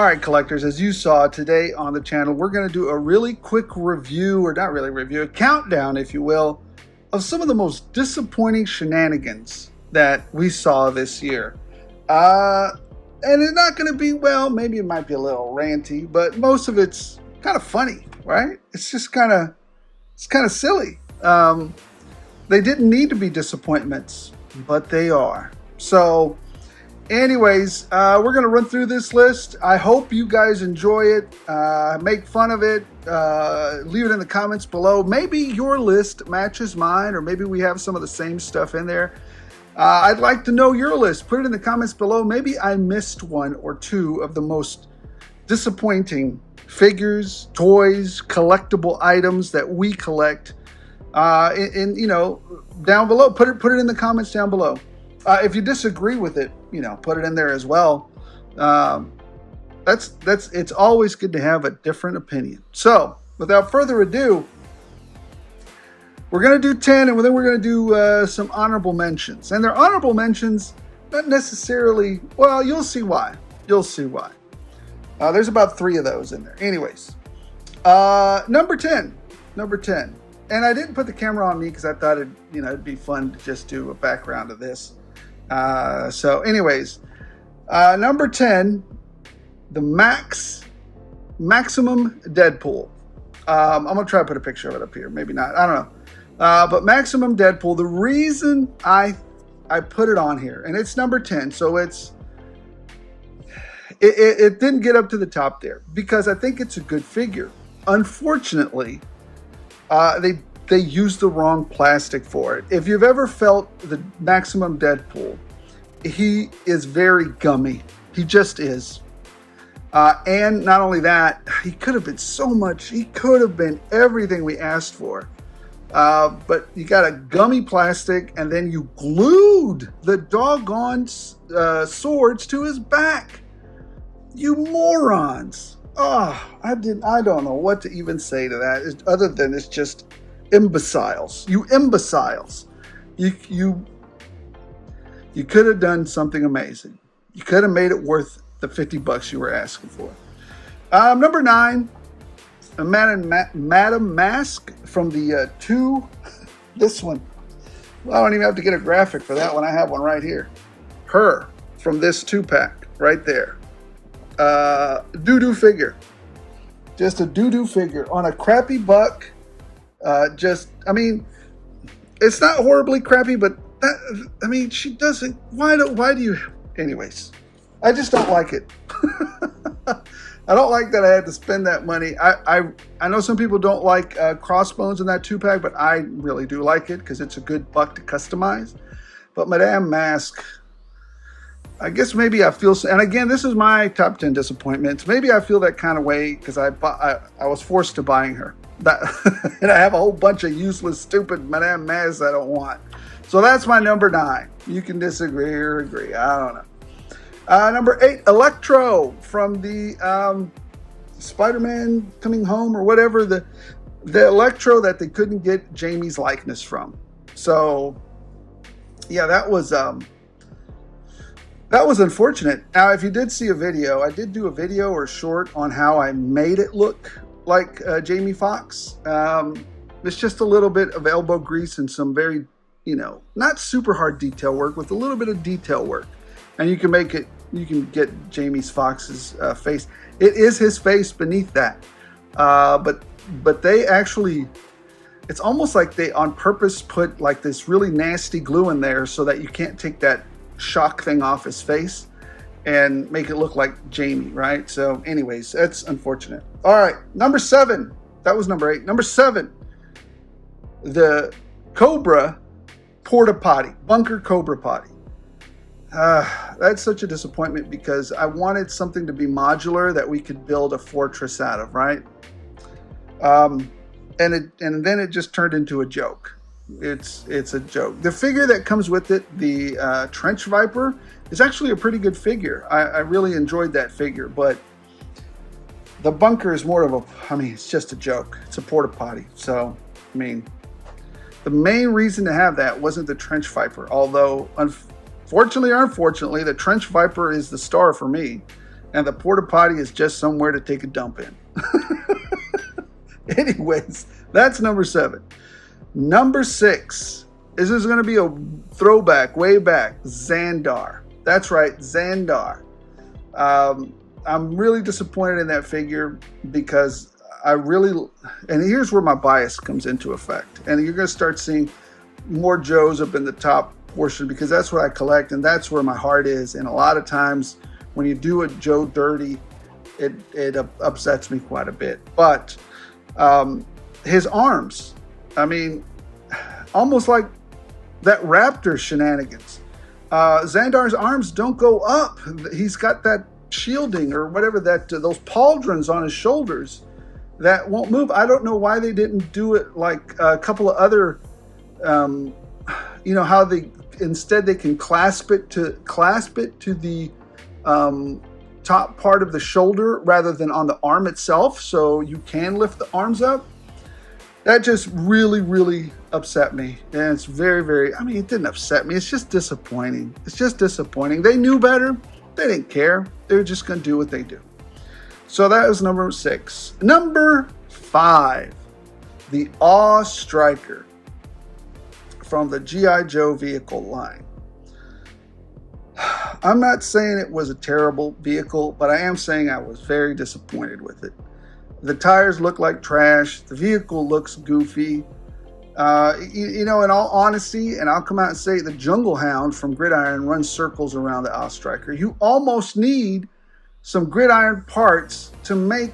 right, collectors, as you saw today on the channel, we're going to do a really quick review, or not really review, a countdown, if you will, of some of the most disappointing shenanigans that we saw this year. And it's not going to be, well, maybe it might be a little ranty, but most of it's kind of funny, right? It's just kind of silly. They didn't need to be disappointments, but they are. So anyways, we're going to run through this list. I hope you guys enjoy it. Make fun of it. Leave it in the comments below. Maybe your list matches mine, or maybe we have some of the same stuff in there. I'd like to know your list. Put it in the comments below. Maybe I missed one or two of the most disappointing figures, toys, collectible items that we collect. Down below. Put it in the comments down below. If you disagree with it, put it in there as well. It's always good to have a different opinion. So without further ado, we're going to do 10, and then we're going to do some honorable mentions. And they're honorable mentions, not necessarily, well, you'll see why. You'll see why. There's about 3 of those in there. Anyways, number 10. And I didn't put the camera on me because I thought it'd be fun to just do a background of this. So anyways, number 10, the Maximum Deadpool. I'm going to try to put a picture of it up here. Maybe not. I don't know. But Maximum Deadpool, the reason I put it on here, and it's number 10, so it didn't get up to the top there because I think it's a good figure. Unfortunately, they used the wrong plastic for it. If you've ever felt the Maximum Deadpool, he is very gummy. He just is. And not only that, he could have been so much. He could have been everything we asked for. But you got a gummy plastic, and then you glued the doggone swords to his back. You morons. Oh, I don't know what to even say to that, other than it's just imbeciles. You imbeciles. You could have done something amazing. You could have made it worth the $50 you were asking for. Number 9, Madam Mask from the this one. Well, I don't even have to get a graphic for that one. I have one right here. Her from this 2-pack right there. Doo-doo figure. Just a doo-doo figure on a crappy buck. It's not horribly crappy, but she doesn't. Why do you? Anyways, I just don't like it. I don't like that I had to spend that money. I know some people don't like Crossbones in that 2-pack, but I really do like it because it's a good buck to customize. But Madame Mask, I guess maybe I feel, and again, this is my top 10 disappointments. Maybe I feel that kind of way because I was forced to buying her. And I have a whole bunch of useless, stupid Madame Masks I don't want. So that's my number 9. You can disagree or agree. I don't know. Number 8, Electro from the Spider-Man Coming Home or whatever. The Electro that they couldn't get Jamie's likeness from. So yeah, that was unfortunate. Now, if you did see a video, I did do a video or short on how I made it look like Jamie Foxx. It's just a little bit of elbow grease and some very, not super hard detail work with a little bit of detail work. And you can get Jamie Foxx's face. It is his face beneath that. But they actually, it's almost like they on purpose put like this really nasty glue in there so that you can't take that shock thing off his face and make it look like Jamie, right? So anyways, that's unfortunate. All right, number 7. That was number 8. Number 7, the Cobra Porta Potty, Bunker Cobra Potty. That's such a disappointment because I wanted something to be modular that we could build a fortress out of, right? And then it just turned into a joke. It's a joke. The figure that comes with it, the Trench Viper, is actually a pretty good figure. I really enjoyed that figure, but the bunker is more of it's just a joke. It's a porta potty. So, the main reason to have that wasn't the Trench Viper, although fortunately or unfortunately, the Trench Viper is the star for me. and the porta potty is just somewhere to take a dump in. Anyways, that's number 7. Number 6. This is going to be a throwback way back. Xandar. That's right, Xandar. I'm really disappointed in that figure because and here's where my bias comes into effect. And you're going to start seeing more Joes up in the top portion because that's what I collect and that's where my heart is. And a lot of times when you do a Joe dirty, it upsets me quite a bit. But his arms, I mean, almost like that Raptor shenanigans. Xandar's arms don't go up. He's got that shielding or whatever, those pauldrons on his shoulders that won't move. I don't know why they didn't do it like a couple of other, how instead they can clasp it to the top part of the shoulder rather than on the arm itself, so you can lift the arms up. That just really, really upset me. And it's very, very, it didn't upset me. It's just disappointing. It's just disappointing. They knew better. They didn't care. They were just going to do what they do. So that was number 6. Number 5, the Awe Striker from the G.I. Joe vehicle line. I'm not saying it was a terrible vehicle, but I am saying I was very disappointed with it. The tires look like trash. The vehicle looks goofy. In all honesty, and I'll come out and say, the Jungle Hound from Gridiron runs circles around the Awe Striker. You almost need some Gridiron parts to make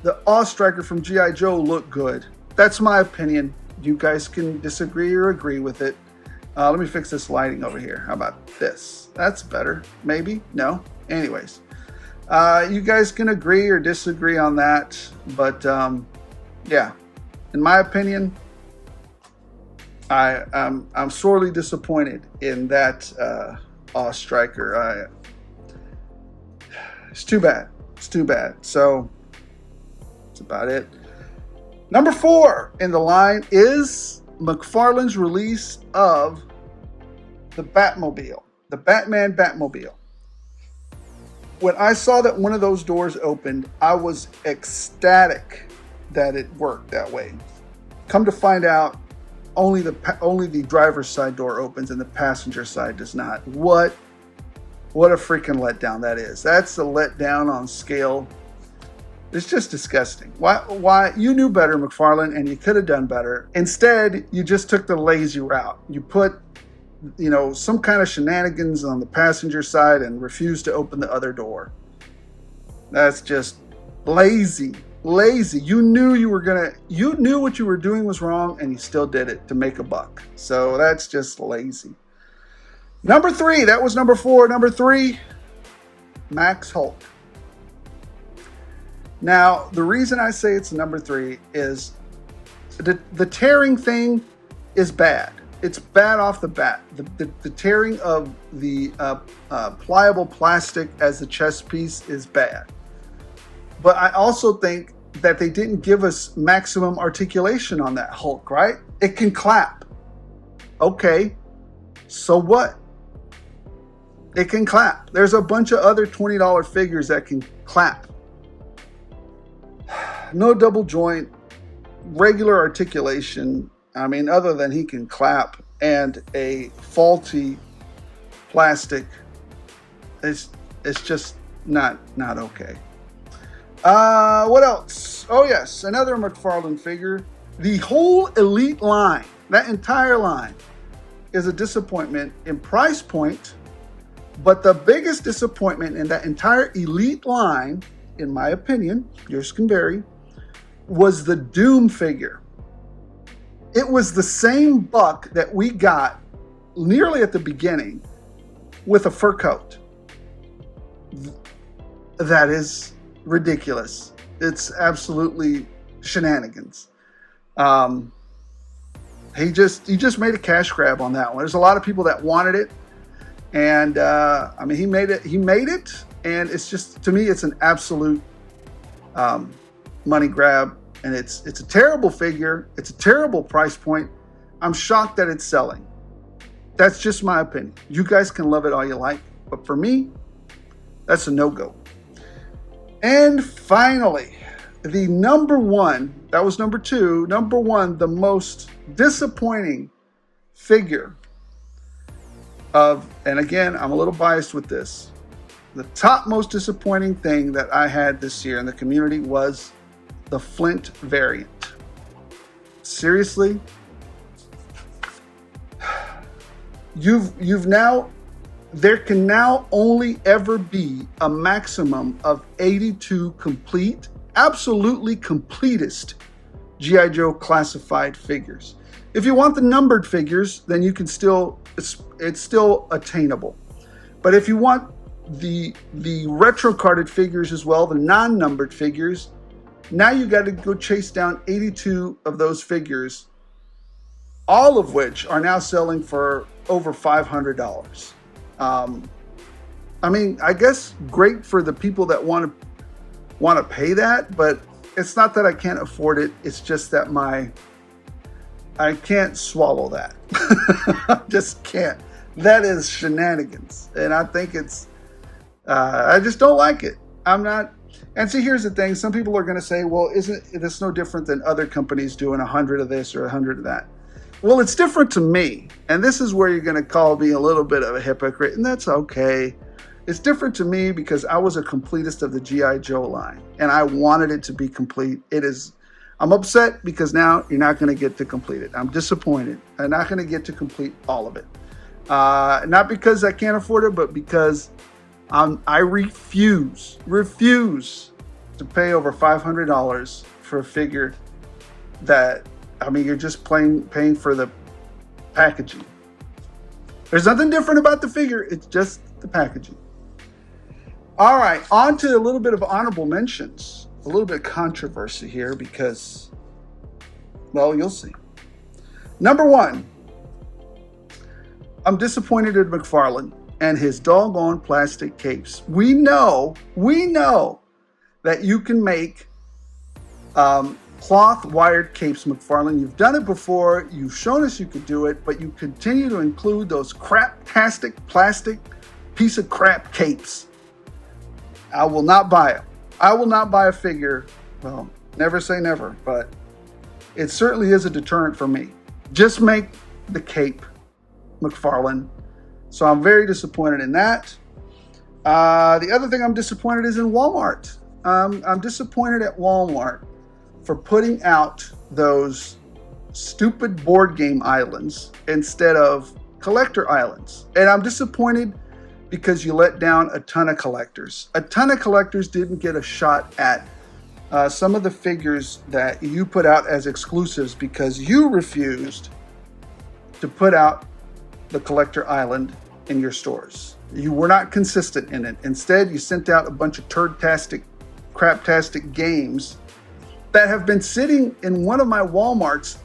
the Awe Striker from G.I. Joe look good. That's my opinion. You guys can disagree or agree with it. Let me fix this lighting over here. How about this? That's better. Maybe? No? Anyways. You guys can agree or disagree on that. But, yeah. In my opinion, I'm sorely disappointed in that Awe Striker. It's too bad. It's too bad. So, that's about it. Number 4 in the line is McFarlane's release of the Batmobile, the Batman Batmobile. When I saw that one of those doors opened, I was ecstatic that it worked that way. Come to find out, only the driver's side door opens and the passenger side does not. What a freaking letdown that is. That's a letdown on scale. It's just disgusting. Why? You knew better, McFarlane, and you could have done better. Instead, you just took the lazy route. You put, some kind of shenanigans on the passenger side and refused to open the other door. That's just lazy. Lazy. You knew what you were doing was wrong, and you still did it to make a buck. So that's just lazy. Number 3, that was number 4. Number 3, Max Hulk. Now, the reason I say it's number 3 is the tearing thing is bad. It's bad off the bat. The tearing of the pliable plastic as the chest piece is bad. But I also think that they didn't give us maximum articulation on that Hulk, right? It can clap. Okay, so what? It can clap. There's a bunch of other $20 figures that can clap. No double joint, regular articulation. Other than he can clap and a faulty plastic, it's just not okay. What else? Oh yes, another McFarlane figure. The whole Elite line, that entire line, is a disappointment in price point. But the biggest disappointment in that entire Elite line, in my opinion, yours can vary, was the Doom figure. It was the same buck that we got nearly at the beginning with a fur coat. That is ridiculous. It's absolutely shenanigans. He just made a cash grab on that one. There's a lot of people that wanted it, and he made it, and it's just, to me, it's an absolute money grab. And it's a terrible figure. It's a terrible price point. I'm shocked that it's selling. That's just my opinion. You guys can love it all you like. But for me, that's a no-go. And finally, the number one, that was number two, number one, the most disappointing figure of, and again, I'm a little biased with this, the top most disappointing thing that I had this year in the community was the Flint variant. Seriously? You've now, there can now only ever be a maximum of 82 complete, absolutely completest G.I. Joe classified figures. If you want the numbered figures, then you can still, it's still attainable. But if you want the retro carded figures as well, the non-numbered figures, now you got to go chase down 82 of those figures, all of which are now selling for over $500. I mean, I guess great for the people that want to pay that, but it's not that I can't afford it. It's just that I can't swallow that. I just can't. That is shenanigans, and I think it's. I just don't like it. I'm not. And see, here's the thing. Some people are going to say, well, isn't this no different than other companies doing 100 of this or 100 of that? Well, it's different to me. And this is where you're going to call me a little bit of a hypocrite, and that's okay. It's different to me because I was a completist of the G.I. Joe line, and I wanted it to be complete. I'm upset because now you're not going to get to complete it. I'm disappointed. I'm not going to get to complete all of it. Not because I can't afford it, but because I refuse to pay over $500 for a figure that, I mean, you're just paying for the packaging. There's nothing different about the figure. It's just the packaging. All right, on to a little bit of honorable mentions. A little bit of controversy here because, well, you'll see. Number one, I'm disappointed in McFarlane and his doggone plastic capes. We know that you can make cloth wired capes, McFarlane. You've done it before. You've shown us you could do it, but you continue to include those crap-tastic plastic piece of crap capes. I will not buy them. I will not buy a figure. Well, never say never, but it certainly is a deterrent for me. Just make the cape, McFarlane. So I'm very disappointed in that. The other thing I'm disappointed is in Walmart. I'm disappointed at Walmart for putting out those stupid board game islands instead of collector islands. And I'm disappointed because you let down a ton of collectors. A ton of collectors didn't get a shot at some of the figures that you put out as exclusives because you refused to put out the collector island in your stores. You were not consistent in it. Instead, you sent out a bunch of turd-tastic, crap-tastic games that have been sitting in one of my Walmarts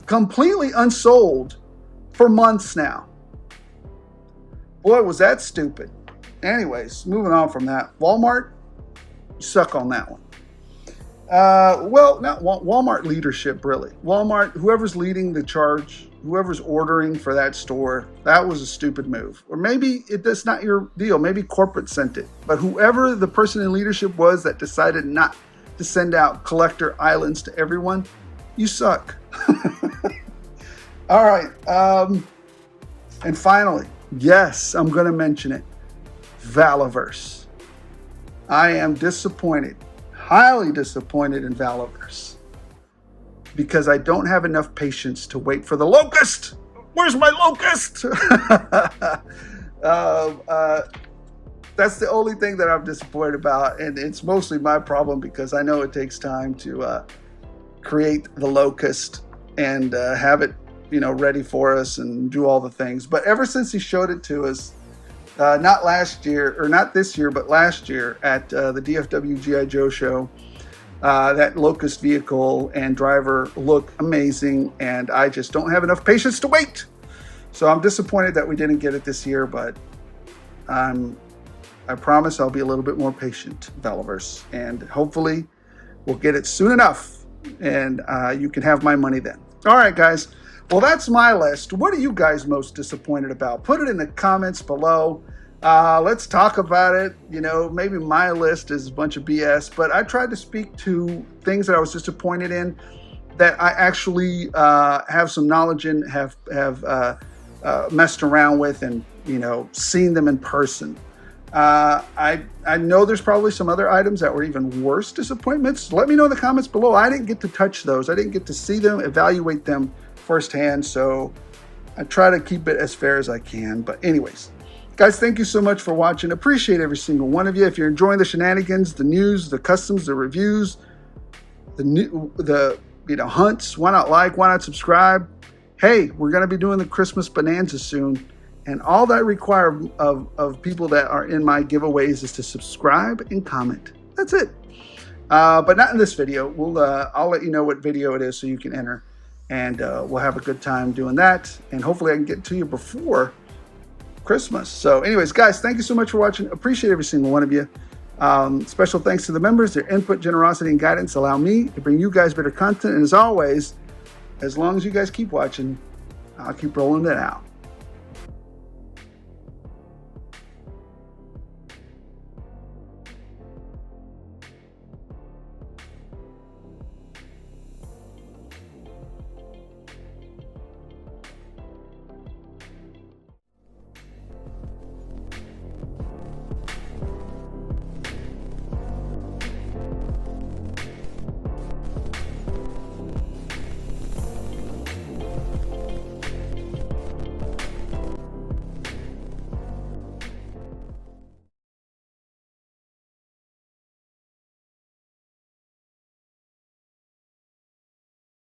completely unsold for months now. Boy, was that stupid. Anyways, moving on from that. Walmart, you suck on that one. Well, not Walmart leadership, really. Walmart, whoever's leading the charge, whoever's ordering for that store, that was a stupid move. Or maybe that's not your deal. Maybe corporate sent it. But whoever the person in leadership was that decided not to send out collector islands to everyone, you suck. All right. And finally, yes, I'm going to mention it. Valaverse. I am disappointed, highly disappointed in Valaverse because I don't have enough patience to wait for the locust. Where's my locust? That's the only thing that I'm disappointed about, and it's mostly my problem because I know it takes time to create the locust and have it, ready for us and do all the things. But ever since he showed it to us, not last year, or not this year, but last year at the DFW G.I. Joe show, that Locust vehicle and driver look amazing, and I just don't have enough patience to wait. So I'm disappointed that we didn't get it this year, but I promise I'll be a little bit more patient, Valaverse, and hopefully we'll get it soon enough, and you can have my money then. All right, guys. Well, that's my list. What are you guys most disappointed about? Put it in the comments below. Let's talk about it. You know, maybe my list is a bunch of BS, but I tried to speak to things that I was disappointed in, that I actually have some knowledge in, have messed around with, and seen them in person. I know there's probably some other items that were even worse disappointments. Let me know in the comments below. I didn't get to touch those. I didn't get to see them, evaluate them firsthand. So I try to keep it as fair as I can. But anyways, guys, thank you so much for watching. Appreciate every single one of you. If you're enjoying the shenanigans, the news, the customs, the reviews, the hunts, why not subscribe? Hey, we're going to be doing the Christmas Bonanza soon. And all that I require of people that are in my giveaways is to subscribe and comment. That's it. But not in this video. I'll let you know what video it is so you can enter. And we'll have a good time doing that. And hopefully I can get to you before Christmas. So anyways, guys, thank you so much for watching. Appreciate every single one of you. Special thanks to the members. Their input, generosity, and guidance allow me to bring you guys better content. And as always, as long as you guys keep watching, I'll keep rolling it out.